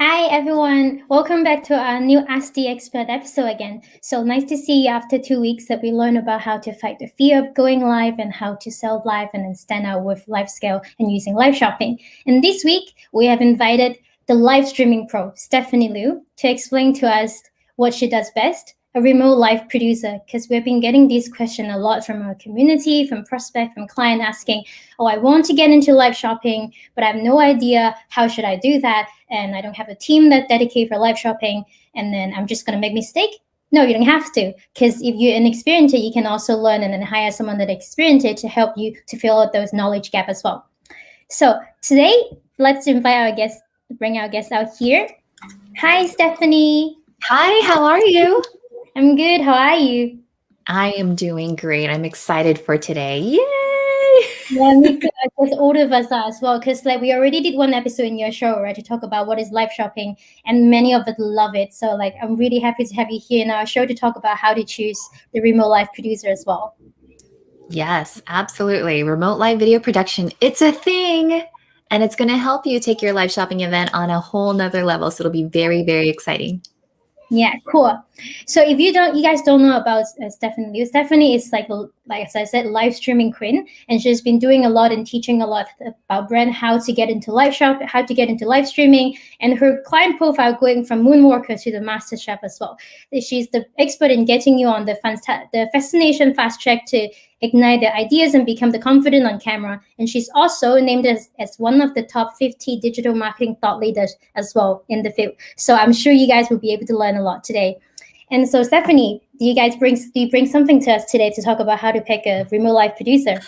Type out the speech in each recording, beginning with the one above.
Hi everyone, welcome back to our new Ask the Expert episode again. So nice to see you after 2 weeks that we learned about how to fight the fear of going live and how to sell live and then stand out with live scale and using live shopping. And this week we have invited the live streaming pro, Stephanie Liu, to explain to us what she does best, a remote live producer, because we've been getting this question a lot from our community, from prospect, from client asking, oh, I want to get into live shopping, but I have no idea how should I do that, and I don't have a team that dedicate for live shopping, and then I'm just going to make mistake. No, you don't have to, because if you're inexperienced, you can also learn and then hire someone that experienced it to help you to fill out those knowledge gap as well. So today, let's invite our guest, bring our guest out here. Hi, Stephanie. Hi, how are you? I'm good. How are you? I am doing great. I'm excited for today. Yay! Yeah, me too. I guess all of us are as well, because like we already did one episode in your show, right, to talk about what is live shopping, and many of us love it. So like I'm really happy to have you here in our show to talk about how to choose the remote live producer as well. Yes, absolutely. Remote live video production. It's a thing. And it's going to help you take your live shopping event on a whole nother level. So it'll be very, very exciting. Yeah, cool. So if you guys don't know about Stephanie Liu, Stephanie is like as I said, live streaming queen, and she's been doing a lot and teaching a lot about brand, how to get into live shop, how to get into live streaming, and her client profile going from moonwalker to the master chef as well. She's the expert in getting you on the fascination fast track to ignite the ideas and become the confident on camera. And she's also named as one of the top 50 digital marketing thought leaders as well in the field. So I'm sure you guys will be able to learn a lot today. And so Stephanie, Do you bring something to us today to talk about how to pick a remote live producer?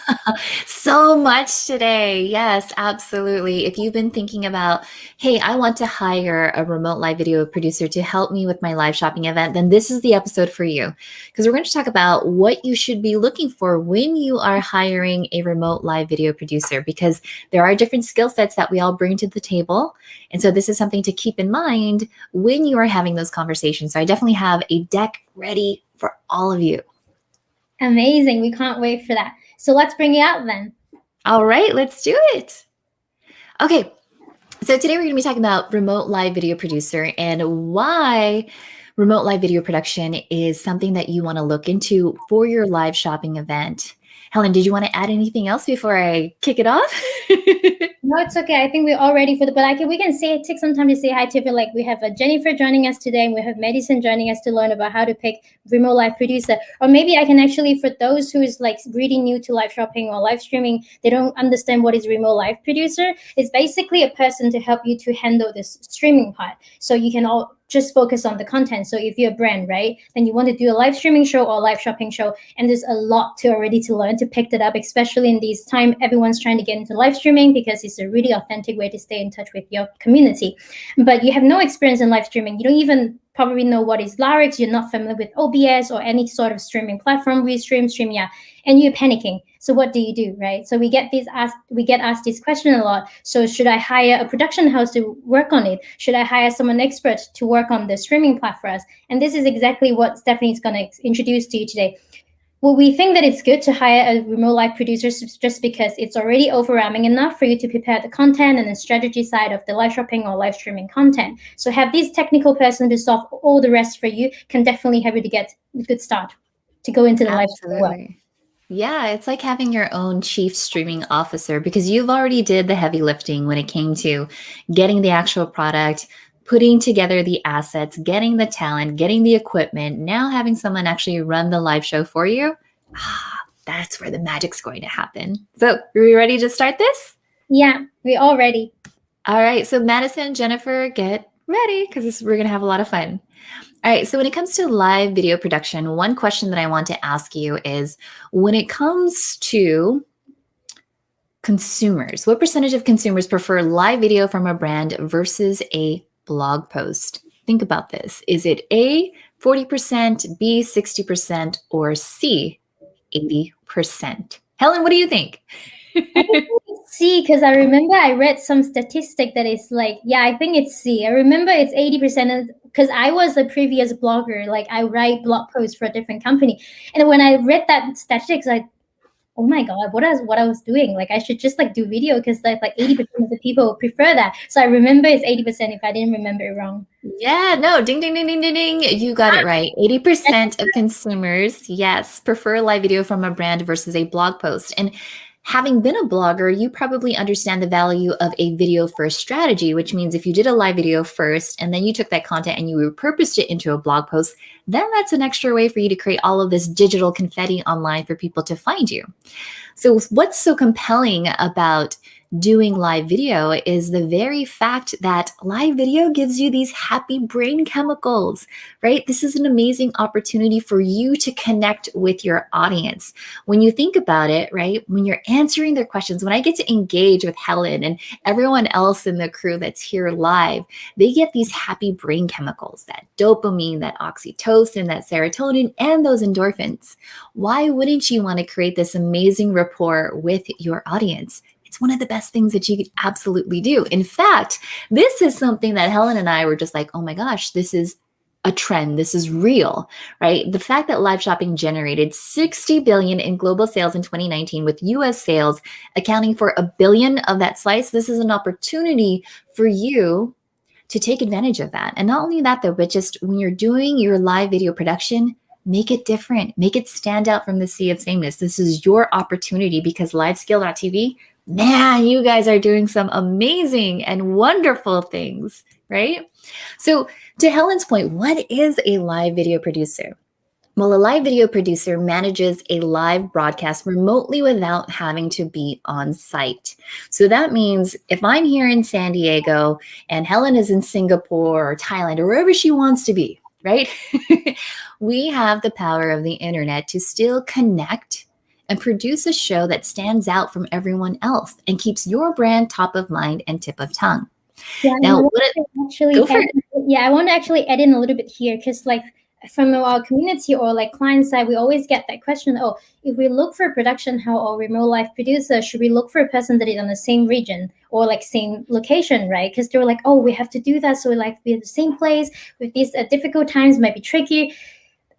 So much today. Yes, absolutely. If you've been thinking about, hey, I want to hire a remote live video producer to help me with my live shopping event, then this is the episode for you. Because we're going to talk about what you should be looking for when you are hiring a remote live video producer, because there are different skill sets that we all bring to the table. And so this is something to keep in mind when you are having those conversations. So I definitely have a deck ready for all of you. Amazing. We can't wait for that. So let's bring it out then. All right, let's do it. Okay, so today we're going to be talking about remote live video producer and why remote live video production is something that you want to look into for your live shopping event. Helen, did you want to add anything else before I kick it off? No, it's okay. I think we're all ready for the, but we can take some time to say hi to, like we have Jennifer joining us today, and we have Madison joining us to learn about how to pick remote live producer. Or maybe I can actually, for those who is like really new to live shopping or live streaming, they don't understand what is remote live producer. It's basically a person to help you to handle this streaming part. So you can all just focus on the content. So if you're a brand, right, then you want to do a live streaming show or live shopping show, and there's a lot to already to learn to pick that up, especially in these time everyone's trying to get into live streaming because it's a really authentic way to stay in touch with your community. But you have no experience in live streaming. You don't even probably know what is Larix. You're not familiar with OBS or any sort of streaming platform, Restream, StreamYard, and you're panicking. So what do you do, right? So we get asked this question a lot. So should I hire a production house to work on it? Should I hire someone expert to work on the streaming platform for us? And this is exactly what Stephanie is going to introduce to you today. Well, we think that it's good to hire a remote live producer just because it's already overwhelming enough for you to prepare the content and the strategy side of the live shopping or live streaming content. So have this technical person to solve all the rest for you can definitely help you to get a good start to go into the live streaming world. Absolutely. Yeah, it's like having your own chief streaming officer because you've already did the heavy lifting when it came to getting the actual product, putting together the assets, getting the talent, getting the equipment, now having someone actually run the live show for you. That's where the magic's going to happen. So, are we ready to start this? Yeah, we're all ready. All right, so Madison, Jennifer, get ready because we're going to have a lot of fun. All right, so when it comes to live video production, one question that I want to ask you is when it comes to consumers, what percentage of consumers prefer live video from a brand versus a blog post? Think about this. Is it A, 40%, B, 60%, or C, 80%? Helen, what do you think? I think it's C because I remember I read some statistic that is like, yeah, I think it's C. I remember it's 80% because I was a previous blogger. Like I write blog posts for a different company. And when I read that statistics, like, oh my God, what I was doing? Like I should just like do video because like 80% of the people prefer that. So I remember it's 80% if I didn't remember it wrong. Yeah, no, ding, ding, ding, ding, ding, ding. You got it right. 80% of consumers, yes, prefer live video from a brand versus a blog post. And having been a blogger, you probably understand the value of a video first strategy, which means if you did a live video first and then you took that content and you repurposed it into a blog post, then that's an extra way for you to create all of this digital confetti online for people to find you. So, what's so compelling about doing live video is the very fact that live video gives you these happy brain chemicals, right? This is an amazing opportunity for you to connect with your audience. When you think about it, right, when you're answering their questions, when I get to engage with Helen and everyone else in the crew that's here live, they get these happy brain chemicals, that dopamine, that oxytocin, that serotonin, and those endorphins. Why wouldn't you want to create this amazing rapport with your audience? It's one of the best things that you could absolutely do. In fact, this is something that Helen and I were just like, oh my gosh, this is a trend. This is real, right? The fact that live shopping generated 60 billion in global sales in 2019 with US sales accounting for $1 billion of that slice. This is an opportunity for you to take advantage of that. And not only that though, but just when you're doing your live video production, make it different, make it stand out from the sea of sameness. This is your opportunity because LiveScale.tv, man, you guys are doing some amazing and wonderful things, right? So to Helen's point, what is a live video producer? Well, a live video producer manages a live broadcast remotely without having to be on site. So that means if I'm here in San Diego and Helen is in Singapore or Thailand or wherever she wants to be, right? We have the power of the internet to still connect and produce a show that stands out from everyone else and keeps your brand top of mind and tip of tongue. Yeah, and Now, I want what it, to actually go for add, it. yeah, I want to actually add in a little bit here because, like, from our community or like client side, we always get that question. Oh, if we look for a production house or remote live producer, should we look for a person that is on the same region or like same location, right? Because they're like, oh, we have to do that, so we like be at the same place with these difficult times might be tricky.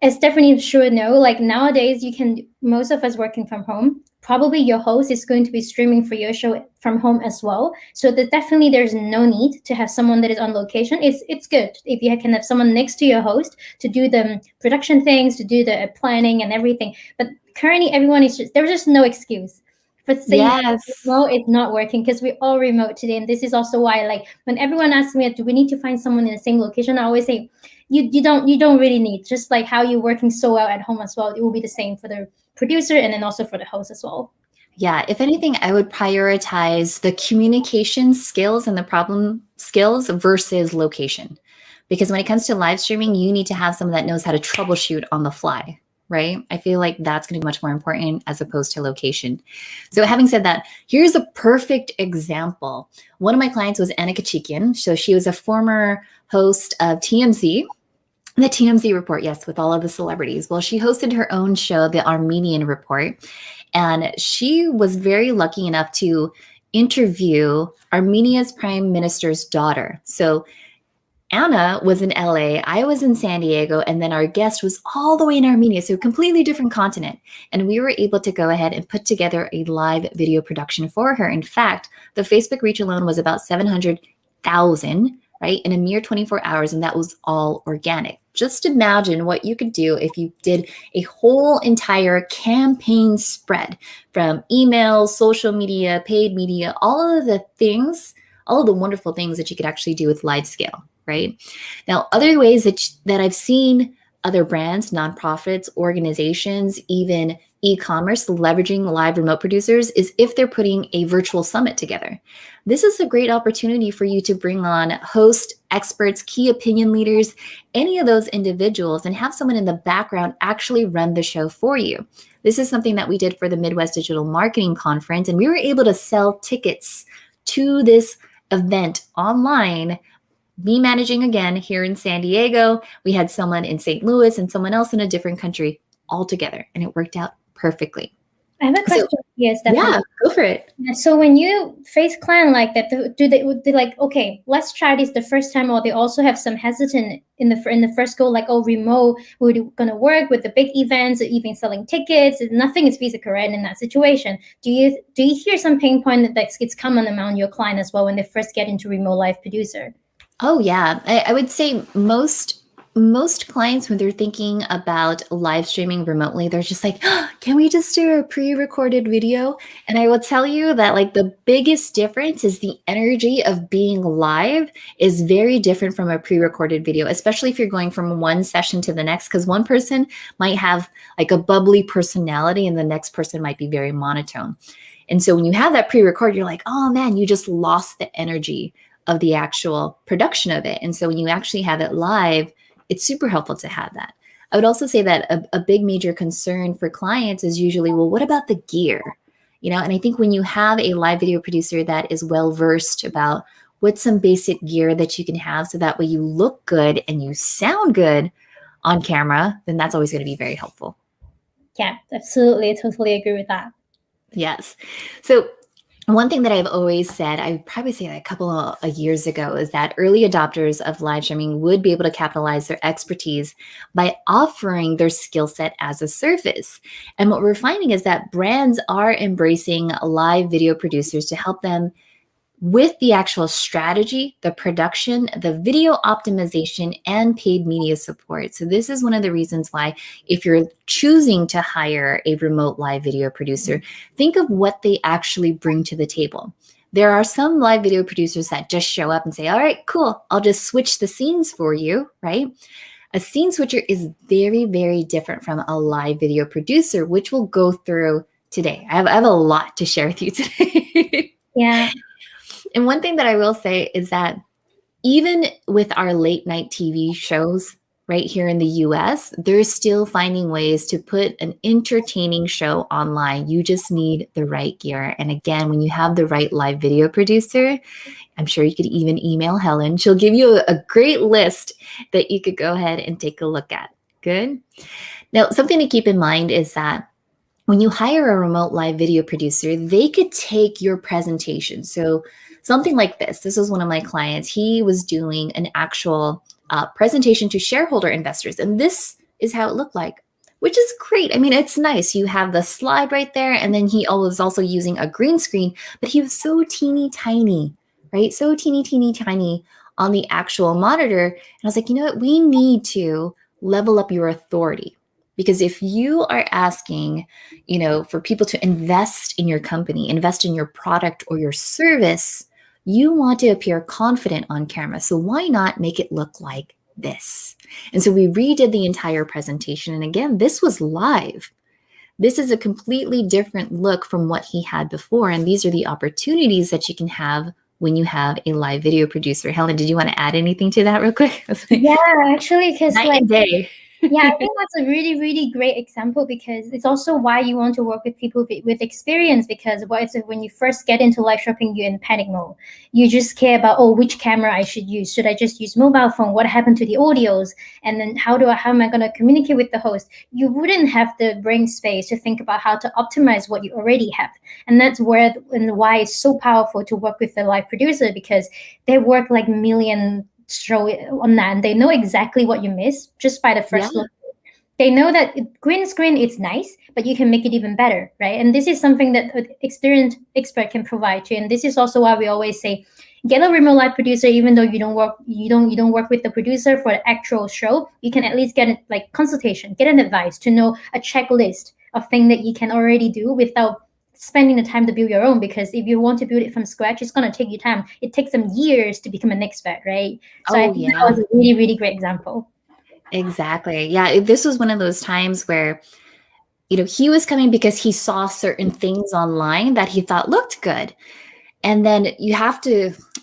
As Stephanie should know, like nowadays, you can, most of us working from home, probably your host is going to be streaming for your show from home as well. So that definitely there's no need to have someone that is on location. It's good if you can have someone next to your host to do the production things, to do the planning and everything. But currently, everyone is just, there's just no excuse for saying Yes. remote is not working because we're all remote today. And this is also why, like, when everyone asks me, do we need to find someone in the same location? I always say, you don't really need, just like how you're working so well at home as well, it will be the same for the producer and then also for the host as well. Yeah, if anything, I would prioritize the communication skills and the problem skills versus location. Because when it comes to live streaming, you need to have someone that knows how to troubleshoot on the fly, right? I feel like that's going to be much more important as opposed to location. So, having said that, here's a perfect example. One of my clients was Anna Kachikian. So, she was a former host of TMZ, the TMZ Report, yes, with all of the celebrities. Well, she hosted her own show, the Armenian Report, and she was very lucky enough to interview Armenia's prime minister's daughter. So Anna was in LA, I was in San Diego, and then our guest was all the way in Armenia, so a completely different continent. And we were able to go ahead and put together a live video production for her. In fact, the Facebook reach alone was about 700,000, right, in a mere 24 hours, and that was all organic. Just imagine what you could do if you did a whole entire campaign spread from email, social media, paid media, all of the things, all of the wonderful things that you could actually do with live scale, right? Now, other ways that I've seen other brands, nonprofits, organizations, even e-commerce leveraging live remote producers is if they're putting a virtual summit together. This is a great opportunity for you to bring on host experts, key opinion leaders, any of those individuals, and have someone in the background actually run the show for you. This is something that we did for the Midwest Digital Marketing Conference, and we were able to sell tickets to this event online. Me managing again here in San Diego. We had someone in St. Louis and someone else in a different country all together, and it worked out perfectly. I have a So, question here, yeah, Stephanie. go for it. So when you face client like that, do they like, okay, let's try this the first time, or they also have some hesitant in the first go, like, oh, remote would gonna work with the big events or even selling tickets? Nothing is physical, right? In that situation, do you hear some pain point that it's common among your client as well when they first get into remote live producer? Oh yeah, I would say most clients when they're thinking about live streaming remotely, they're just like, oh, can we just do a pre-recorded video? And I will tell you that like the biggest difference is the energy of being live is very different from a pre-recorded video, especially if you're going from one session to the next, because one person might have like a bubbly personality and the next person might be very monotone. And so when you have that pre-record, you're like, oh man, you just lost the energy of the actual production of it. And so when you actually have it live, it's super helpful to have that. I would also say that a big major concern for clients is usually, well, what about the gear? You know, and I think when you have a live video producer that is well versed about what's some basic gear that you can have so that way you look good and you sound good on camera, then that's always going to be very helpful. Yeah, absolutely, totally agree with that. Yes. So one thing that I've always said, I would probably say a couple of years ago, is that early adopters of live streaming would be able to capitalize their expertise by offering their skill set as a service. And what we're finding is that brands are embracing live video producers to help them with the actual strategy, the production, the video optimization, and paid media support. So, this is one of the reasons why, if you're choosing to hire a remote live video producer, think of what they actually bring to the table. There are some live video producers that just show up and say, all right, cool, I'll just switch the scenes for you, right? A scene switcher is very, very different from a live video producer, which we'll go through today. I have a lot to share with you today. Yeah. And one thing that I will say is that even with our late night TV shows, right here in the US, they're still finding ways to put an entertaining show online. You just need the right gear. And again, when you have the right live video producer, I'm sure you could even email Helen. She'll give you a great list that you could go ahead and take a look at. Good. Now, something to keep in mind is that when you hire a remote live video producer, they could take your presentation. So, something like this. This was one of my clients. He was doing an actual presentation to shareholder investors, and this is how it looked like, which is great. I mean, it's nice. You have the slide right there, and then he was also using a green screen, but he was so teeny tiny, right? So teeny tiny on the actual monitor. And I was like, you know what? We need to level up your authority. Because if you are asking, for people to invest in your company, invest in your product or your service, you want to appear confident on camera. So why not make it look like this? And so we redid the entire presentation. And again, this was live. This is a completely different look from what he had before. And these are the opportunities that you can have when you have a live video producer. Helen, did you want to add anything to that real quick? Yeah, actually, because Night and day. yeah, I think that's a really, really great example because it's also why you want to work with people with experience. Because what it's when you first get into live shopping, you're in panic mode. You just care about, oh, which camera I should use. Should I just use mobile phone? What happened to the audios? And then how am I going to communicate with the host? You wouldn't have the brain space to think about how to optimize what you already have. And that's where and why it's so powerful to work with the live producer, because they work like million show on that, and they know exactly what you miss just by the Yeah. first look. They know that green screen is nice, but you can make it even better, right? And this is something that an experienced expert can provide you. And this is also why we always say, get a remote live producer. Even though you don't work with the producer for the actual show, you can at least get a, like, consultation, get an advice to know a checklist of things that you can already do without spending the time to build your own. Because if you want to build it from scratch, it's going to take you time. It takes them years to become an expert, right? So I Oh, think that yeah. was a really, really great example. Exactly. Yeah, this was one of those times where, he was coming because he saw certain things online that he thought looked good. And then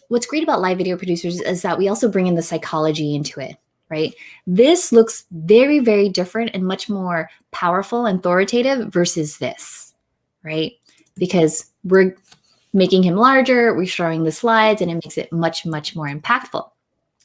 what's great about live video producers is that we also bring in the psychology into it, right? This looks very, very different and much more powerful and authoritative versus this, right? Because we're making him larger, we're showing the slides, and it makes it much, much more impactful.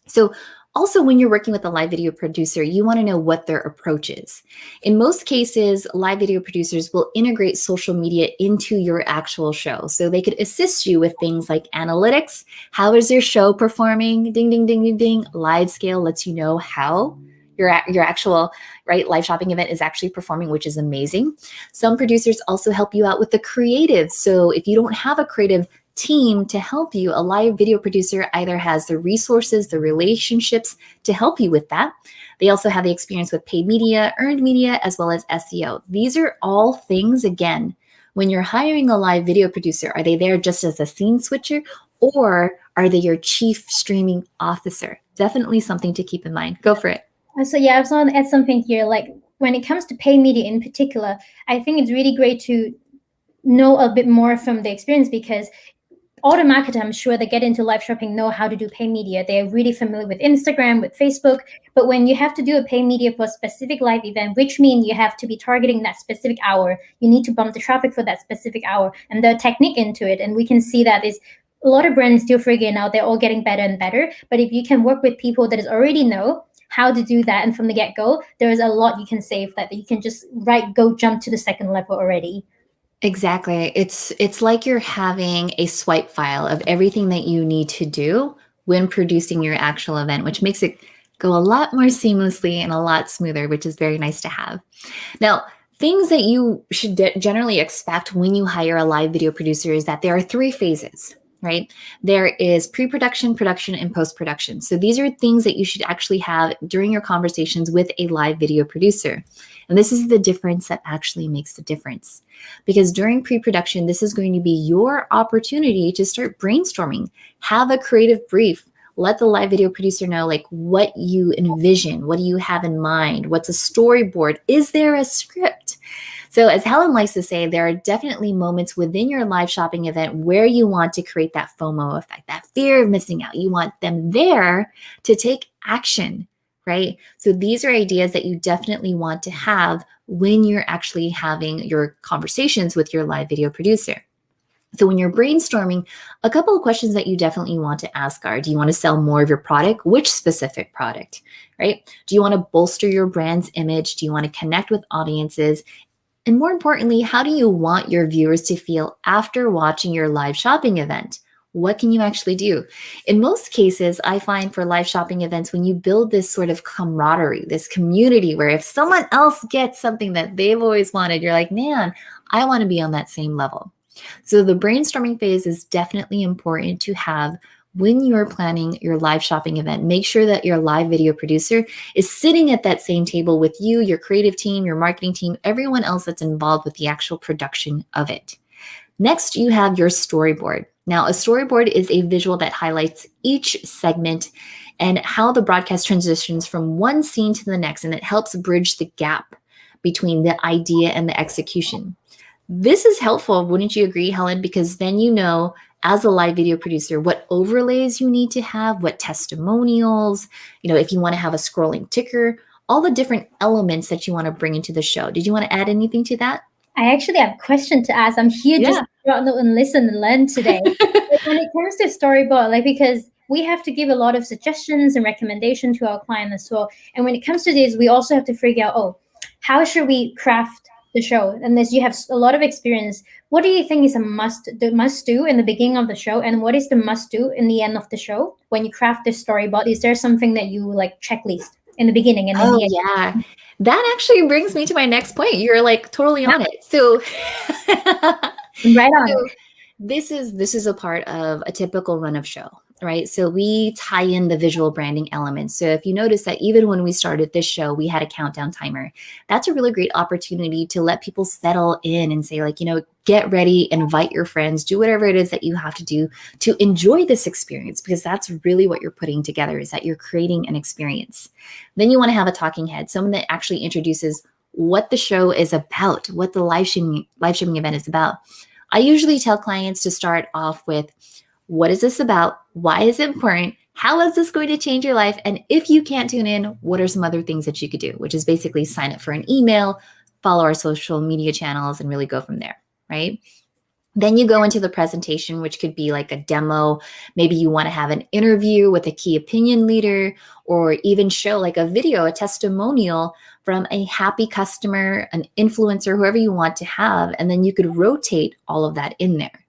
So, also, when you're working with a live video producer, you want to know what their approach is. In most cases, live video producers will integrate social media into your actual show. So they could assist you with things like analytics. How is your show performing? Ding, ding, ding, ding, ding. Live scale lets you know how your actual live shopping event is actually performing, which is amazing. Some producers also help you out with the creative. So if you don't have a creative team to help you, a live video producer either has the resources, the relationships to help you with that. They also have the experience with paid media, earned media, as well as SEO. These are all things, again, when you're hiring a live video producer, are they there just as a scene switcher, or are they your chief streaming officer? Definitely something to keep in mind. Go for it. So yeah, I just want to add something here. Like, when it comes to paid media in particular, I think it's really great to know a bit more from the experience, because all the marketers, I'm sure, that get into live shopping know how to do paid media. They're really familiar with Instagram, with Facebook. But when you have to do a paid media for a specific live event, which means you have to be targeting that specific hour, you need to bump the traffic for that specific hour, and the technique into it. And we can see that is a lot of brands still figuring out. They're all getting better and better. But if you can work with people that already know how to do that, and from the get-go, there is a lot you can save, that you can just go jump to the second level already. Exactly. It's like you're having a swipe file of everything that you need to do when producing your actual event, which makes it go a lot more seamlessly and a lot smoother, which is very nice to have. Now, things that you should generally expect when you hire a live video producer is that there are 3 phases, right? There is pre-production, production, and post-production. So these are things that you should actually have during your conversations with a live video producer. And this is the difference that actually makes the difference. Because during pre-production, this is going to be your opportunity to start brainstorming, have a creative brief, let the live video producer know like what you envision, what do you have in mind, what's a storyboard, is there a script? So as Helen likes to say, there are definitely moments within your live shopping event where you want to create that FOMO effect, that fear of missing out. You want them there to take action, right? So these are ideas that you definitely want to have when you're actually having your conversations with your live video producer. So when you're brainstorming, a couple of questions that you definitely want to ask are, do you want to sell more of your product? Which specific product, right? Do you want to bolster your brand's image? Do you want to connect with audiences? And more importantly, how do you want your viewers to feel after watching your live shopping event? What can you actually do? In most cases, I find for live shopping events, when you build this sort of camaraderie, this community where if someone else gets something that they've always wanted, you're like, man, I want to be on that same level. So the brainstorming phase is definitely important to have when you're planning your live shopping event. Make sure that your live video producer is sitting at that same table with you, your creative team, your marketing team, everyone else that's involved with the actual production of it. Next, you have your storyboard. Now, a storyboard is a visual that highlights each segment and how the broadcast transitions from one scene to the next, and it helps bridge the gap between the idea and the execution. This is helpful, wouldn't you agree, Helen? Because then you know, as a live video producer, what overlays you need to have, what testimonials, if you want to have a scrolling ticker, all the different elements that you want to bring into the show. Did you want to add anything to that? I actually have a question to ask. I'm here just Yeah. to note and listen and learn today. Like, when it comes to storyboard, like, because we have to give a lot of suggestions and recommendation to our client as well. And when it comes to this, we also have to figure out, oh, how should we craft the show? And as you have a lot of experience, what do you think is the must do in the beginning of the show, and what is the must do in the end of the show when you craft this storyboard? Is there something that you like checklist in the beginning and in Oh, the end? yeah. That actually brings me to my next point. You're like totally on it. So, Right on. so this is a part of a typical run of show, right? So we tie in the visual branding elements. So if you notice that even when we started this show, we had a countdown timer. That's a really great opportunity to let people settle in and say, like, get ready, invite your friends, do whatever it is that you have to do to enjoy this experience, because that's really what you're putting together, is that you're creating an experience. Then you want to have a talking head, someone that actually introduces what the show is about, what the live streaming event is about. I usually tell clients to start off with, what is this about? Why is it important? How is this going to change your life? And if you can't tune in, what are some other things that you could do? Which is basically sign up for an email, follow our social media channels, and really go from there, right? Then you go into the presentation, which could be like a demo. Maybe you want to have an interview with a key opinion leader, or even show like a video, a testimonial from a happy customer, an influencer, whoever you want to have. And then you could rotate all of that in there.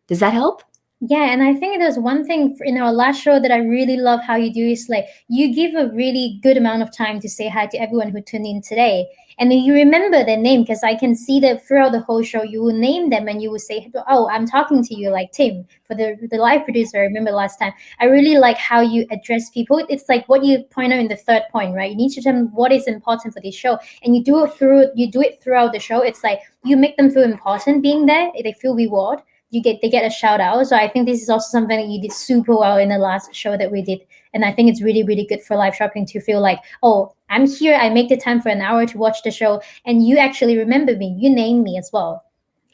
Does that help? Yeah, and I think there's one thing in our last show that I really love how you do is like you give a really good amount of time to say hi to everyone who tuned in today. And then you remember their name, because I can see that throughout the whole show you will name them and you will say, oh, I'm talking to you, like Tim, for the live producer. I remember last time. I really like how you address people. It's like what you point out in the third point, right? You need to tell them what is important for this show. And you do it throughout the show. It's like you make them feel important being there. They feel reward. They get a shout out. So I think this is also something that you did super well in the last show that we did. And I think it's really, really good for live shopping to feel like, oh, I'm here. I make the time for an hour to watch the show. And you actually remember me. You name me as well.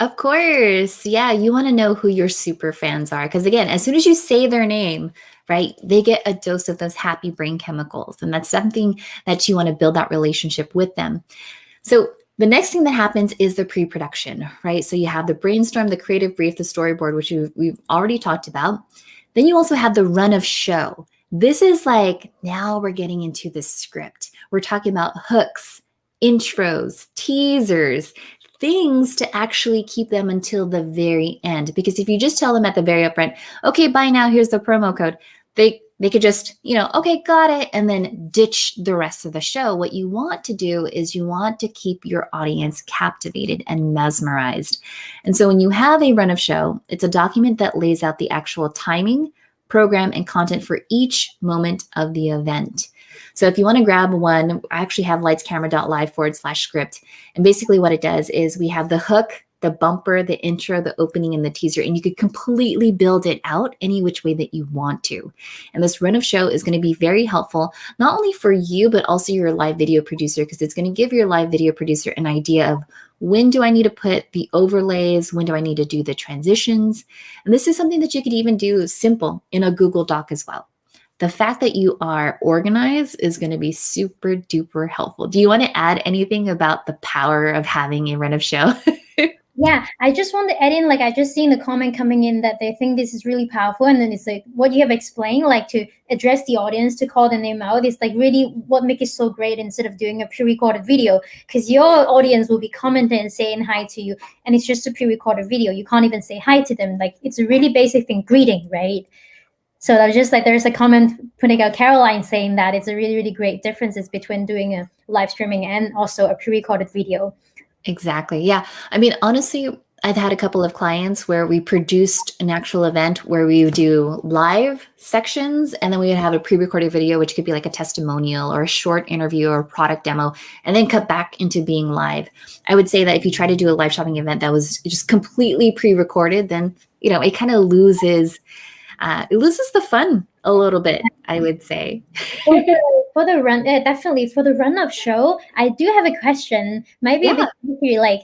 Of course. Yeah. You want to know who your super fans are. Because again, as soon as you say their name, right, they get a dose of those happy brain chemicals. And that's something that you want to build that relationship with them. So the next thing that happens is the pre-production, right? So you have the brainstorm, the creative brief, the storyboard, which we've already talked about. Then you also have the run of show. This is like, now we're getting into the script. We're talking about hooks, intros, teasers, things to actually keep them until the very end. Because if you just tell them at the very upfront, okay, bye now, here's the promo code, they could just, okay, got it, and then ditch the rest of the show. What you want to do is you want to keep your audience captivated and mesmerized. And so when you have a run of show, it's a document that lays out the actual timing, program, and content for each moment of the event. So if you want to grab one, I actually have lightscamera.live/script. And basically what it does is we have the hook, the bumper, the intro, the opening, and the teaser, and you could completely build it out any which way that you want to. And this run of show is going to be very helpful, not only for you, but also your live video producer, because it's going to give your live video producer an idea of when do I need to put the overlays, when do I need to do the transitions. And this is something that you could even do simple in a Google Doc as well. the fact that you are organized is going to be super duper helpful. Do you want to add anything about the power of having a run of show? Yeah, I just want to add in, like, I just seen the comment coming in that they think this is really powerful. And then it's like what you have explained, like to address the audience, to call the name out, is like really what makes it so great instead of doing a pre-recorded video, because your audience will be commenting and saying hi to you. And it's just a pre-recorded video. You can't even say hi to them. Like, it's a really basic thing, greeting, right? So I was just like, there's a comment putting out, Caroline, saying that it's a really, really great differences between doing a live streaming and also a pre-recorded video. Exactly. Yeah. I mean, honestly, I've had a couple of clients where we produced an actual event where we would do live sections and then we would have a pre-recorded video, which could be like a testimonial or a short interview or a product demo, and then cut back into being live. I would say that if you try to do a live shopping event that was just completely pre-recorded, then, it kind of loses the fun a little bit, I would say. For the run, definitely for the run of show, I do have a question. Maybe a bit tricky. Like,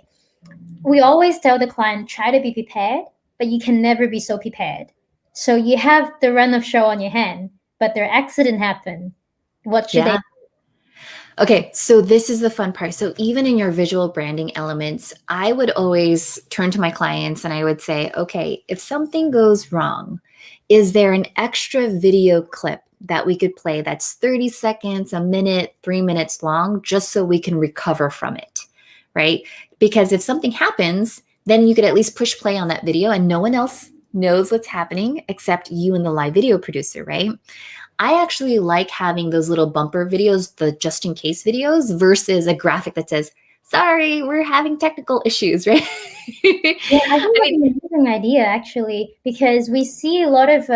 we always tell the client, try to be prepared, but you can never be so prepared. So you have the run of show on your hand, but their accident happened. What should they? Okay, so this is the fun part. So even in your visual branding elements, I would always turn to my clients and I would say, okay, if something goes wrong, is there an extra video clip that we could play that's 30 seconds, a minute, 3 minutes long, just so we can recover from it, right? Because if something happens, then you could at least push play on that video and no one else knows what's happening except you and the live video producer, right? I actually like having those little bumper videos, the just in case videos, versus a graphic that says, sorry, we're having technical issues, right? Yeah, I think that's an amazing idea, actually, because we see a lot of,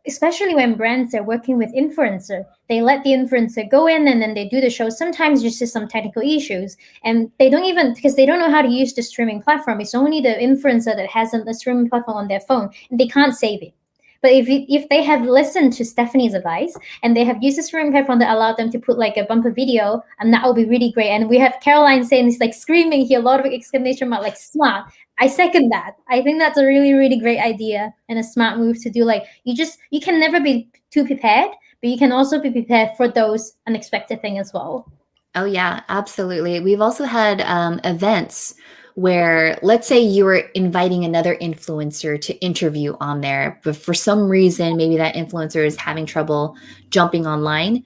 especially when brands are working with influencer, they let the influencer go in and then they do the show. Sometimes just some technical issues, and they don't even, because they don't know how to use the streaming platform. It's only the influencer that has the streaming platform on their phone, and they can't save it. But if they have listened to Stephanie's advice and they have used the streaming platform that allowed them to put like a bumper video, and that will be really great. And we have Caroline saying this, like screaming here, a lot of exclamation mark, like smart. I second that. I think that's a really, really great idea and a smart move to do. Like, you can never be too prepared, but you can also be prepared for those unexpected things as well. Oh, yeah, absolutely. We've also had events where, let's say you were inviting another influencer to interview on there, but for some reason, maybe that influencer is having trouble jumping online.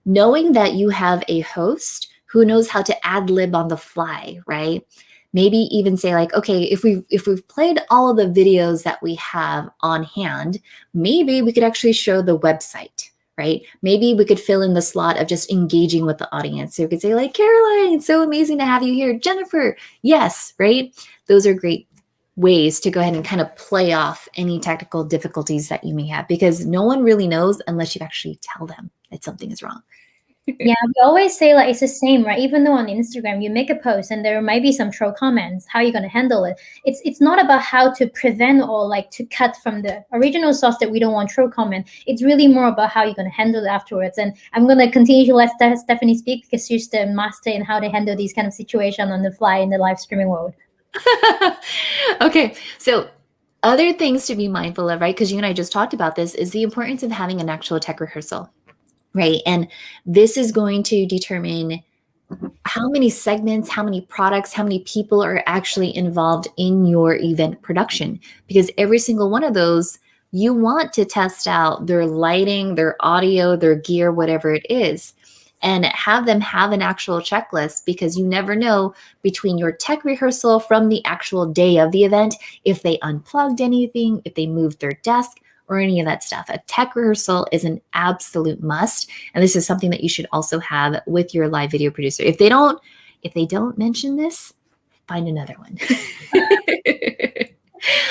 Knowing that you have a host who knows how to ad lib on the fly, right? Maybe even say like, okay, if we've played all of the videos that we have on hand, maybe we could actually show the website, right? Maybe we could fill in the slot of just engaging with the audience. So we could say like, Caroline, it's so amazing to have you here. Jennifer, yes, right? Those are great ways to go ahead and kind of play off any technical difficulties that you may have, because no one really knows unless you actually tell them that something is wrong. Yeah, we always say like it's the same, right? Even though on Instagram you make a post and there might be some troll comments, how are you going to handle it? It's not about how to prevent or like to cut from the original source that we don't want troll comment. It's really more about how you're going to handle it afterwards. And I'm going to continue to let Stephanie speak because she's the master in how to handle these kind of situations on the fly in the live streaming world. Okay, so other things to be mindful of, right? Because you and I just talked about this, is the importance of having an actual tech rehearsal. Right. And this is going to determine how many segments, how many products, how many people are actually involved in your event production. Because every single one of those, you want to test out their lighting, their audio, their gear, whatever it is, and have them have an actual checklist, because you never know between your tech rehearsal from the actual day of the event, if they unplugged anything, if they moved their desk, or any of that stuff. A tech rehearsal is an absolute must. And this is something that you should also have with your live video producer. If they don't mention this, find another one.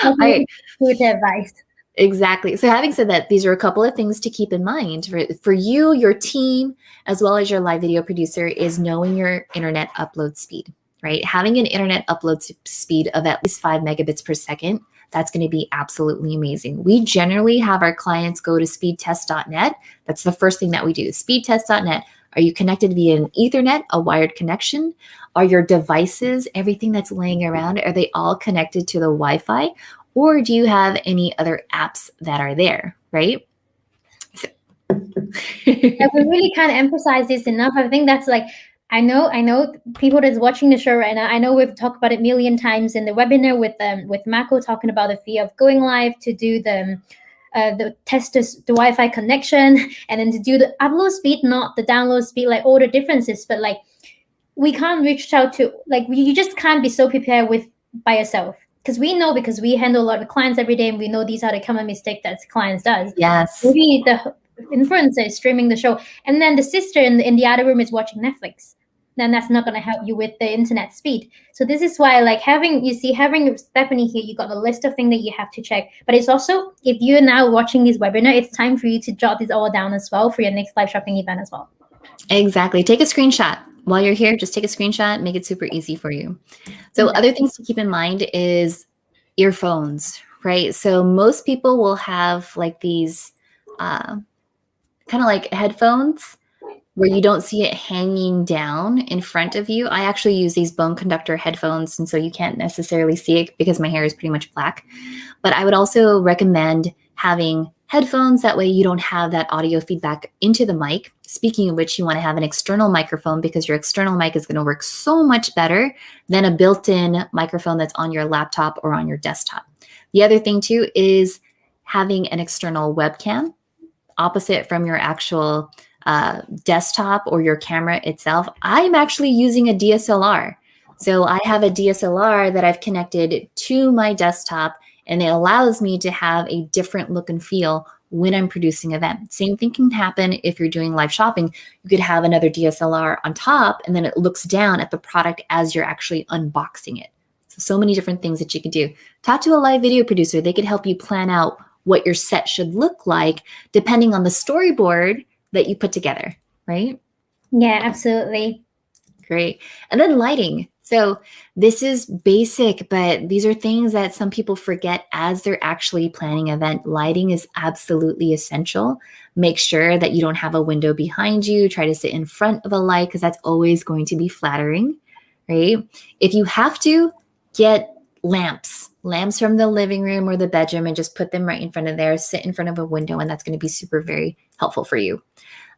All right. Good advice. Exactly. So having said that, these are a couple of things to keep in mind for you, your team, as well as your live video producer, is knowing your internet upload speed, right? Having an internet upload speed of at least 5 megabits per second, that's going to be absolutely amazing. We generally have our clients go to speedtest.net. That's the first thing that we do. Speedtest.net. Are you connected via an Ethernet, a wired connection? Are your devices, everything that's laying around, are they all connected to the Wi-Fi? Or do you have any other apps that are there, right? So Yeah, we really can't emphasize this enough. I think that's like, I know people that's watching the show right now. I know we've talked about it a million times in the webinar with Mako talking about the fear of going live, to do the test the Wi-Fi connection, and then to do the upload speed, not the download speed, like all the differences. But like, we can't reach out to, like, you just can't be so prepared with by yourself, because we know, because we handle a lot of clients every day, and we know these are the common mistake that clients does. Yes. Maybe the influencer is streaming the show, and then the sister in the other room is watching Netflix. Then that's not going to help you with the internet speed. So this is why, like, having Stephanie here, you got a list of things that you have to check. But it's also, if you're now watching this webinar, it's time for you to jot this all down as well for your next live shopping event as well. Exactly. Take a screenshot. While you're here, just take a screenshot, make it super easy for you. So Exactly. other things to keep in mind is earphones, right? So most people will have like these kind of like headphones where you don't see it hanging down in front of you. I actually use these bone conductor headphones, and so you can't necessarily see it because my hair is pretty much black. But I would also recommend having headphones. That way you don't have that audio feedback into the mic. Speaking of which, you want to have an external microphone, because your external mic is going to work so much better than a built-in microphone that's on your laptop or on your desktop. The other thing too is having an external webcam opposite from your actual desktop or your camera itself. I'm actually using a DSLR. So I have a DSLR that I've connected to my desktop, and it allows me to have a different look and feel when I'm producing event. Same thing can happen if you're doing live shopping. You could have another DSLR on top, and then it looks down at the product as you're actually unboxing it. So many different things that you could do. Talk to a live video producer. They could help you plan out what your set should look like depending on the storyboard that you put together, right? Yeah, absolutely. Great. And then lighting. So this is basic, but these are things that some people forget as they're actually planning an event. Lighting is absolutely essential. Make sure that you don't have a window behind you. Try to sit in front of a light, because that's always going to be flattering, right? If you have to, get lamps from the living room or the bedroom, and just put them right in front of there. Sit in front of a window, and that's going to be super, very helpful for you.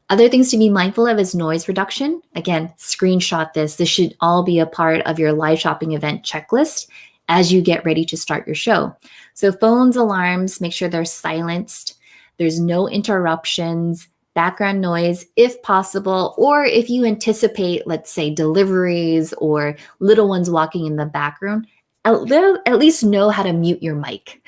Other things to be mindful of is noise reduction. Again, screenshot this. This should all be a part of your live shopping event checklist as you get ready to start your show. So phones, alarms, make sure they're silenced. There's no interruptions, background noise if possible, or if you anticipate, let's say, deliveries or little ones walking in the background, at least know how to mute your mic.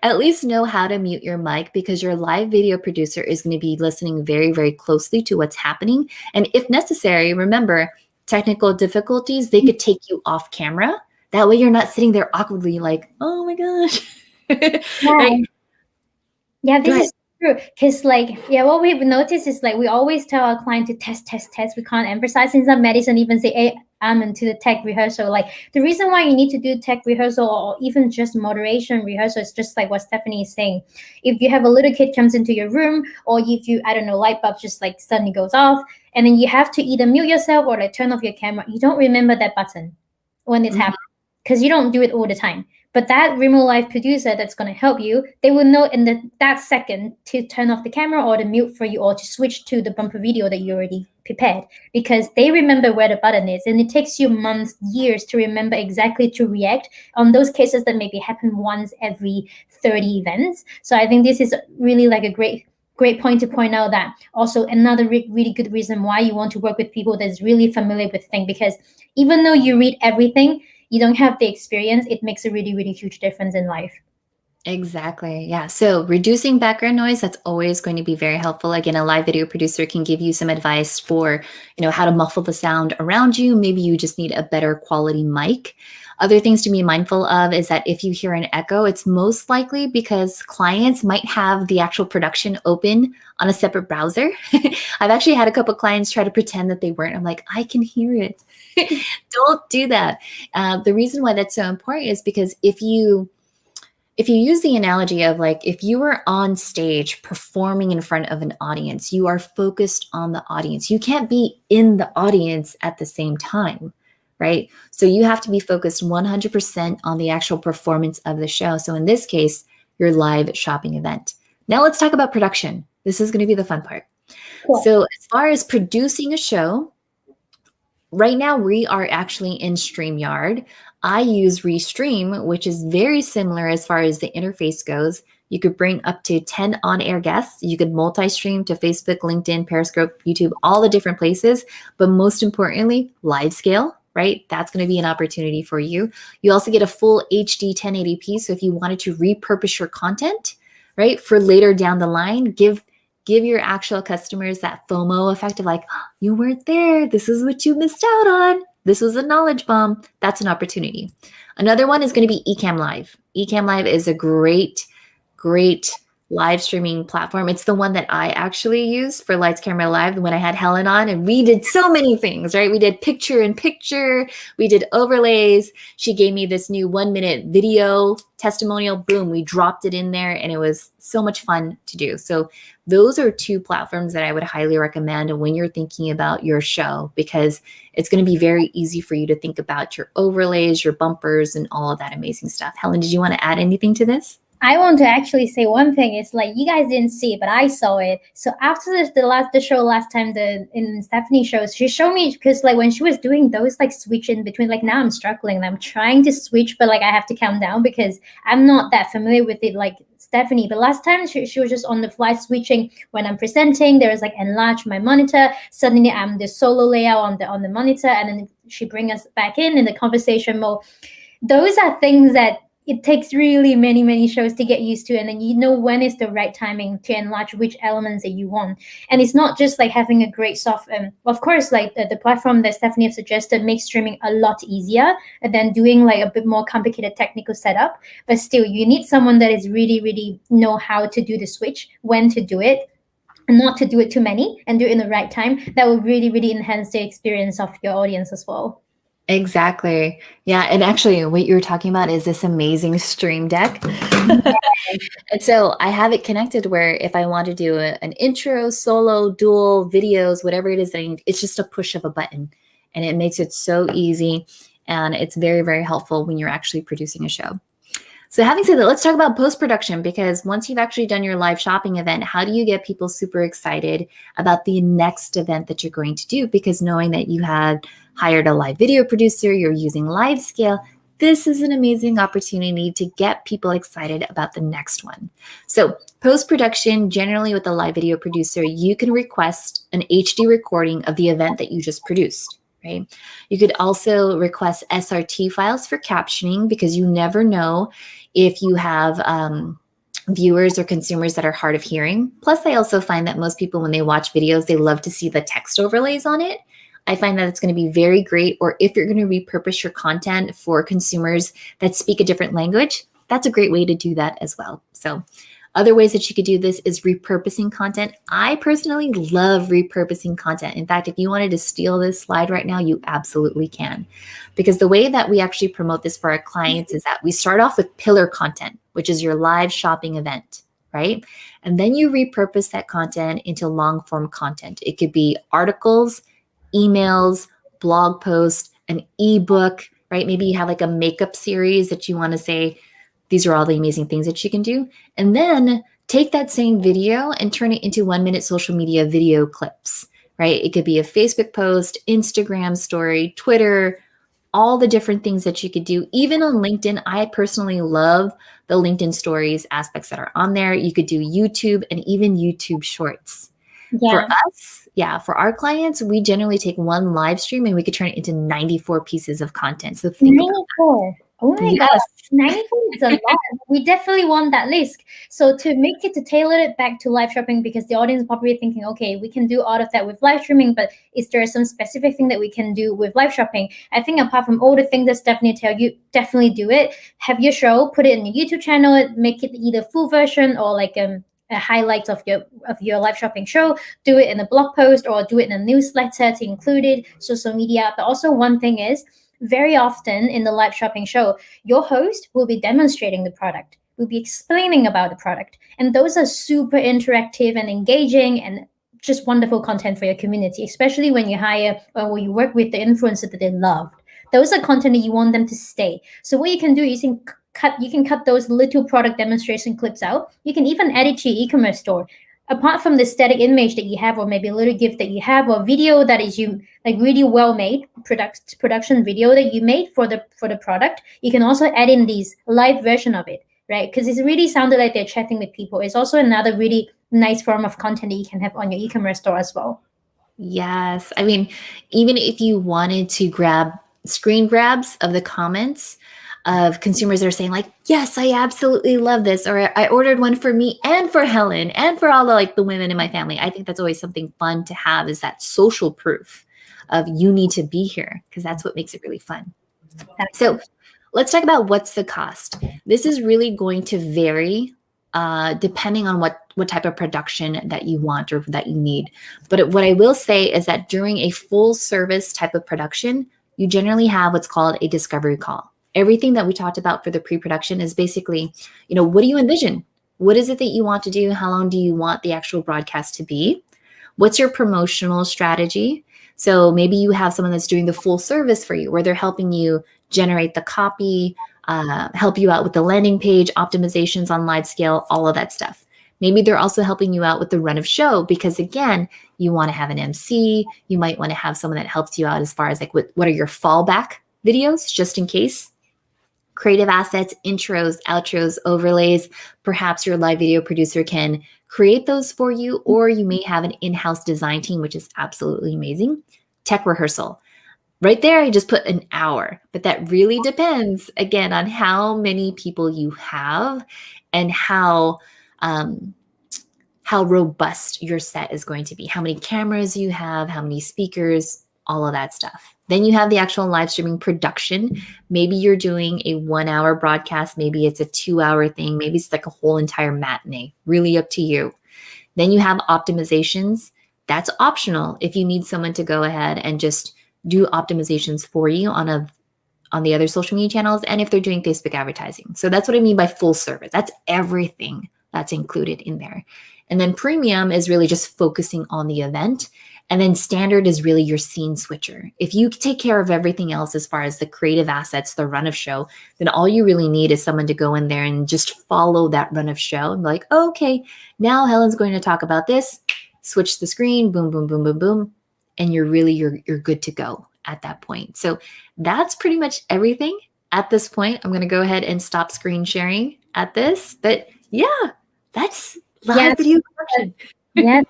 At least know how to mute your mic, because your live video producer is going to be listening very, very closely to what's happening. And if necessary, remember, technical difficulties, they could take you off camera. That way you're not sitting there awkwardly like, oh my gosh. Right? Yeah, Go this ahead. is true. Because, like, yeah, what we've noticed is, like, we always tell our client to test, test, test. We can't emphasize. In some medicine, even say, hey, I'm into the tech rehearsal. Like, the reason why you need to do tech rehearsal, or even just moderation rehearsal, is just like what Stephanie is saying. If you have a little kid comes into your room, or if you, I don't know, light bulb just like suddenly goes off, and then you have to either mute yourself or like turn off your camera, you don't remember that button when it's Mhm. happening, because you don't do it all the time. But that remote live producer that's going to help you, they will know in that second to turn off the camera or the mute for you, or to switch to the bumper video that you already prepared, because they remember where the button is. And it takes you months, years to remember exactly to react on those cases that maybe happen once every 30 events. So I think this is really like a great point to point out, that also another really good reason why you want to work with people that's really familiar with things, because even though you read everything, you don't have the experience, it makes a really, really huge difference in life. Exactly. Yeah. So reducing background noise, that's always going to be very helpful. Again, a live video producer can give you some advice for, how to muffle the sound around you. Maybe you just need a better quality mic. Other things to be mindful of is that if you hear an echo, it's most likely because clients might have the actual production open on a separate browser. I've actually had a couple clients try to pretend that they weren't. I'm like, I can hear it. Don't do that. The reason why that's so important is because if you use the analogy of, like, if you were on stage performing in front of an audience, you are focused on the audience. You can't be in the audience at the same time, right? So you have to be focused 100% on the actual performance of the show. So in this case, your live shopping event. Now let's talk about production. This is going to be the fun part. Cool. So, as far as producing a show, right now we are actually in StreamYard. I use Restream, which is very similar as far as the interface goes. You could bring up to 10 on air guests. You could multi stream to Facebook, LinkedIn, Periscope, YouTube, all the different places. But most importantly, live scale, right? That's going to be an opportunity for you. You also get a full HD 1080p. So if you wanted to repurpose your content, right, for later down the line, give your actual customers that FOMO effect of like, oh, you weren't there. This is what you missed out on. This was a knowledge bomb. That's an opportunity. Another one is going to be Ecamm Live. Ecamm Live is a great live streaming platform. It's the one that I actually used for Lights Camera Live when I had Helen on, and we did so many things, right? We did picture in picture, we did overlays. She gave me this new 1-minute video testimonial. Boom, we dropped it in there, and it was so much fun to do. So those are two platforms that I would highly recommend when you're thinking about your show, because it's going to be very easy for you to think about your overlays, your bumpers, and all of that amazing stuff. Helen, did you want to add anything to this? I want to actually say one thing. It's like you guys didn't see it, but I saw it. So after the show last time, the in Stephanie shows, she showed me, because like when she was doing those like switch in between, like now I'm struggling. I'm trying to switch, but like I have to calm down because I'm not that familiar with it like Stephanie. But last time she was just on the fly switching when I'm presenting. There was like enlarge my monitor. Suddenly I'm the solo layout on the monitor, and then she bring us back in the conversation mode. Those are things that it takes really many shows to get used to, and then you know when is the right timing to enlarge which elements that you want. And it's not just like having a great software. Of course, like the platform that Stephanie have suggested makes streaming a lot easier than doing like a bit more complicated technical setup, but still you need someone that is really know how to do the switch, when to do it, and not to do it too many, and do it in the right time. That will really enhance the experience of your audience as well. Exactly. Yeah. And actually, what you were talking about is this amazing Stream Deck. And so I have it connected where if I want to do an intro, solo, dual, videos, whatever it is that I need, it's just a push of a button. And it makes it so easy. And it's very helpful when you're actually producing a show. So having said that, let's talk about post-production, because once you've actually done your live shopping event, how do you get people super excited about the next event that you're going to do? Because knowing that you had hired a live video producer, you're using live scale, this is an amazing opportunity to get people excited about the next one. So post-production, generally with a live video producer, you can request an HD recording of the event that you just produced. Right? You could also request SRT files for captioning, because you never know if you have viewers or consumers that are hard of hearing. Plus, I also find that most people, when they watch videos, they love to see the text overlays on it. I find that it's going to be very great. Or if you're going to repurpose your content for consumers that speak a different language, that's a great way to do that as well. So other ways that you could do this is repurposing content. I personally love repurposing content. In fact, if you wanted to steal this slide right now, you absolutely can. Because the way that we actually promote this for our clients is that we start off with pillar content, which is your live shopping event, right? And then you repurpose that content into long form content. It could be articles, emails, blog posts, an ebook, right? Maybe you have like a makeup series that you want to say, these are all the amazing things that you can do. And then take that same video and turn it into 1-minute social media video clips, right? It could be a Facebook post, Instagram story, Twitter, all the different things that you could do. Even on LinkedIn, I personally love the LinkedIn stories aspects that are on there. You could do YouTube and even YouTube shorts. Yeah. For us, for our clients, we generally take one live stream and we could turn it into 94 pieces of content. So think 94. Oh my God, 94 is a lot. We definitely want that list. So to make it, to tailor it back to live shopping, because the audience is probably thinking, okay, we can do all of that with live streaming, but is there some specific thing that we can do with live shopping? I think apart from all the things that Stephanie tell you, definitely do it. Have your show, put it in your YouTube channel, make it either full version or like a highlight of your live shopping show. Do it in a blog post or do it in a newsletter to include it, social media. But also one thing is, very often in the live shopping show, your host will be demonstrating the product, will be explaining about the product. And those are super interactive and engaging and just wonderful content for your community, especially when you hire or when you work with the influencer that they love. Those are content that you want them to stay. So what you can do is you can cut those little product demonstration clips out. You can even add it to your e-commerce store. apart from the static image that you have, or maybe a little gift that you have, or video that is you like really well made production video that you made for the product, you can also add in these live version of it, right? Because it's really sounded like they're chatting with people. It's also another really nice form of content that you can have on your e-commerce store as well. Yes. I mean, even if you wanted to grab screen grabs of the comments of consumers that are saying like, yes, I absolutely love this, or I ordered one for me and for Helen and for all the like the women in my family. I think that's always something fun to have, is that social proof of you need to be here, because that's what makes it really fun. So let's talk about what's the cost. This is really going to vary depending on what type of production that you want or that you need. But what I will say is that during a full service type of production, you generally have what's called a discovery call. Everything that we talked about for the pre-production is basically, what do you envision? What is it that you want to do? How long do you want the actual broadcast to be? What's your promotional strategy? So maybe you have someone that's doing the full service for you, where they're helping you generate the copy, help you out with the landing page optimizations on live scale, all of that stuff. Maybe they're also helping you out with the run of show, because again, you want to have an MC. You might want to have someone that helps you out as far as like what are your fallback videos, just in case. Creative assets, intros, outros, overlays. Perhaps your live video producer can create those for you, or you may have an in-house design team, which is absolutely amazing. Tech rehearsal. Right there, I just put an hour, but that really depends, again, on how many people you have and how robust your set is going to be, how many cameras you have, how many speakers, all of that stuff. Then you have the actual live streaming production. Maybe you're doing a 1 hour broadcast. Maybe it's a 2 hour thing. Maybe it's like a whole entire matinee, really up to you. Then you have optimizations. That's optional if you need someone to go ahead and just do optimizations for you on the other social media channels, and if they're doing Facebook advertising. So that's what I mean by full service. That's everything that's included in there. And then premium is really just focusing on the event. And then standard is really your scene switcher. If you take care of everything else as far as the creative assets, the run of show, then all you really need is someone to go in there and just follow that run of show and be like, oh, okay, now Helen's going to talk about this, switch the screen, boom, boom, boom, boom, boom. And you're good to go at that point. So that's pretty much everything at this point. I'm going to go ahead and stop screen sharing at this. But yeah, that's live video production. Yeah,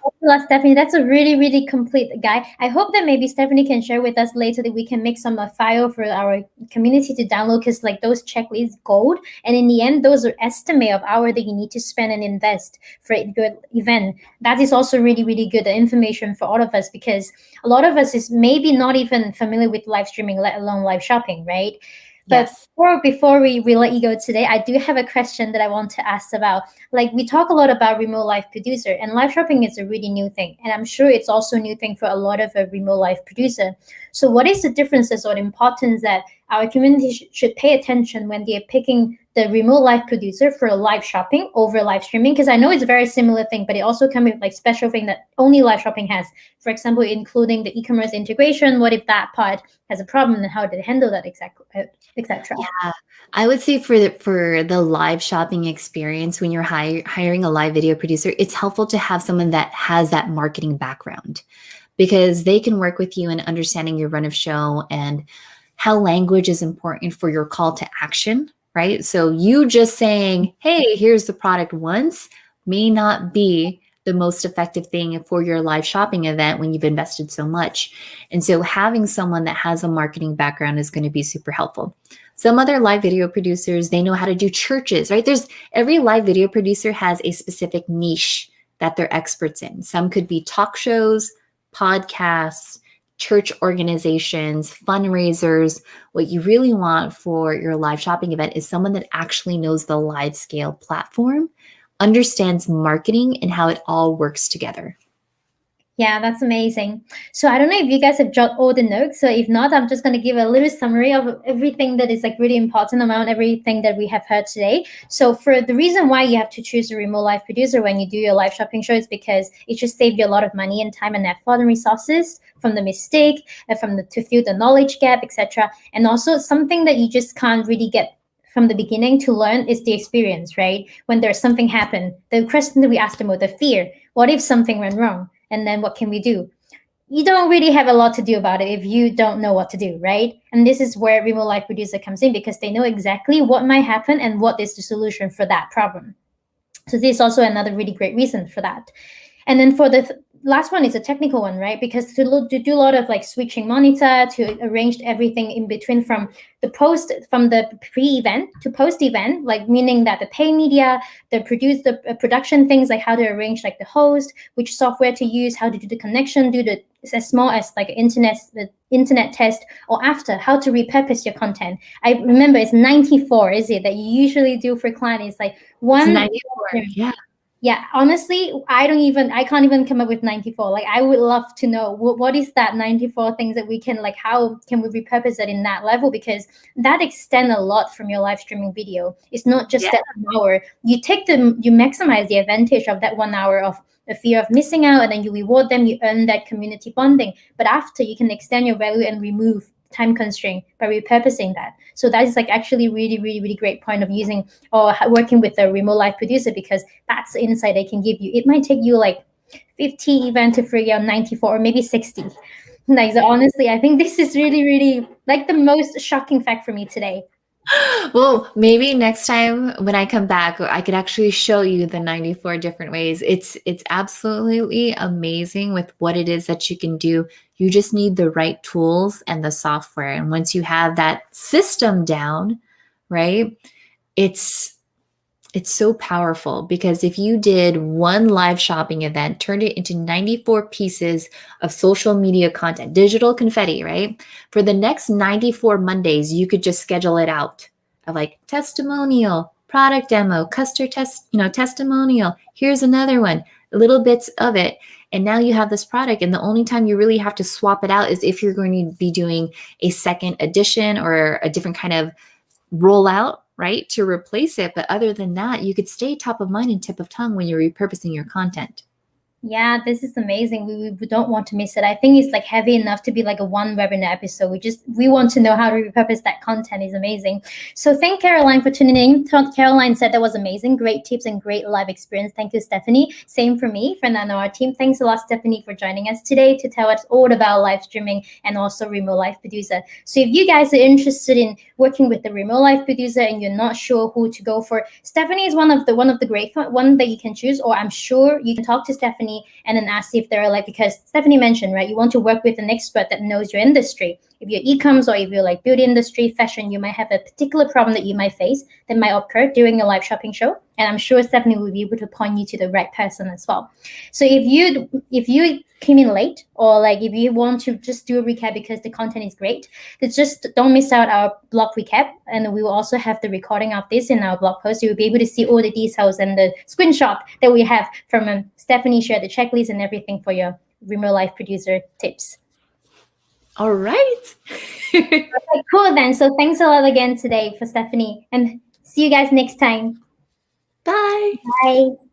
Stephanie. That's a really, really complete guide. I hope that maybe Stephanie can share with us later that we can make some file for our community to download, because like those checklists gold. And in the end, those are estimate of hour that you need to spend and invest for a good event. That is also really, really good information for all of us, because a lot of us is maybe not even familiar with live streaming, let alone live shopping, right? But Yes. before we let you go today, I do have a question that I want to ask about. Like, we talk a lot about remote live producer, and live shopping is a really new thing. And I'm sure it's also a new thing for a lot of a remote live producer. So what is the differences or the importance that our community should pay attention when they're picking the remote live producer for live shopping over live streaming? Because I know it's a very similar thing, but it also comes with like special thing that only live shopping has. For example, including the e-commerce integration. What if that part has a problem, and how to handle that exactly, etc. Yeah, I would say for the live shopping experience, when you're hiring a live video producer, it's helpful to have someone that has that marketing background, because they can work with you in understanding your run of show and how language is important for your call to action, right? So you just saying, hey, here's the product once may not be the most effective thing for your live shopping event when you've invested so much. And so having someone that has a marketing background is going to be super helpful. Some other live video producers, they know how to do churches, right? Every live video producer has a specific niche that they're experts in. Some could be talk shows, podcasts, church organizations, fundraisers. What you really want for your live shopping event is someone that actually knows the live scale platform, understands marketing, and how it all works together. Yeah, that's amazing. So I don't know if you guys have jotted all the notes. So if not, I'm just going to give a little summary of everything that is like really important around everything that we have heard today. So for the reason why you have to choose a remote live producer when you do your live shopping show is because it just saves you a lot of money and time and effort and resources from the mistake, to fill the knowledge gap, etc. And also something that you just can't really get from the beginning to learn is the experience, right? When there's something happen, the question that we ask them, the fear, what if something went wrong? And then what can we do? You don't really have a lot to do about it if you don't know what to do, right? And this is where remote life producer comes in, because they know exactly what might happen and what is the solution for that problem. So this is also another really great reason for that. And then for the last one is a technical one, right? Because to do a lot of like switching monitor, to arrange everything in between from the pre-event to post-event, like meaning that the pay media, the production things, like how to arrange like the host, which software to use, how to do the connection, do the as small as like the internet test, or after how to repurpose your content. I remember it's 94, is it, that you usually do for clients? It's like one. It's 94. Yeah. Yeah, honestly, I can't even come up with 94. Like, I would love to know what is that 94 things that we can, like, how can we repurpose it in that level? Because that extend a lot from your live streaming video. It's not just that 1 hour. You maximize the advantage of that 1 hour of the fear of missing out, and then you reward them, you earn that community bonding. But after, you can extend your value and remove time constraint by repurposing that. So that is like actually really, really, really great point of using or working with a remote live producer, because that's the insight they can give you. It might take you like 50 events to figure out 94 or maybe 60. Like, so honestly, I think this is really, really like the most shocking fact for me today. Well, maybe next time when I come back, I could actually show you the 94 different ways. It's absolutely amazing with what it is that you can do. You just need the right tools and the software. And once you have that system down, right? It's so powerful, because if you did one live shopping event, turned it into 94 pieces of social media content, digital confetti, right? For the next 94 Mondays, you could just schedule it out of like testimonial, product demo, customer testimonial. Here's another one, little bits of it. And now you have this product. And the only time you really have to swap it out is if you're going to be doing a second edition or a different kind of rollout, right, to replace it. But other than that, you could stay top of mind and tip of tongue when you're repurposing your content. Yeah, this is amazing. We don't want to miss it. I think it's like heavy enough to be like a one webinar episode. We want to know how to repurpose that content. Is amazing. So thank Caroline for tuning in. Caroline said that was amazing. Great tips and great live experience. Thank you, Stephanie. Same for me, for Nano, our team. Thanks a lot, Stephanie, for joining us today to tell us all about live streaming and also remote live producer. So if you guys are interested in working with the remote live producer and you're not sure who to go for, Stephanie is one of the great one that you can choose, or I'm sure you can talk to Stephanie and then ask if there are, like, because Stephanie mentioned, right, you want to work with an expert that knows your industry. If you're e-coms or if you're like beauty industry, fashion, you might have a particular problem that you might face that might occur during a live shopping show. And I'm sure Stephanie will be able to point you to the right person as well. So if you came in late, or like if you want to just do a recap because the content is great, just don't miss out our blog recap. And we will also have the recording of this in our blog post. You will be able to see all the details and the screenshot that we have from Stephanie shared the checklist and everything for your remote live producer tips. All right. Okay, cool then. So thanks a lot again today for Stephanie, and see you guys next time. Bye. Bye.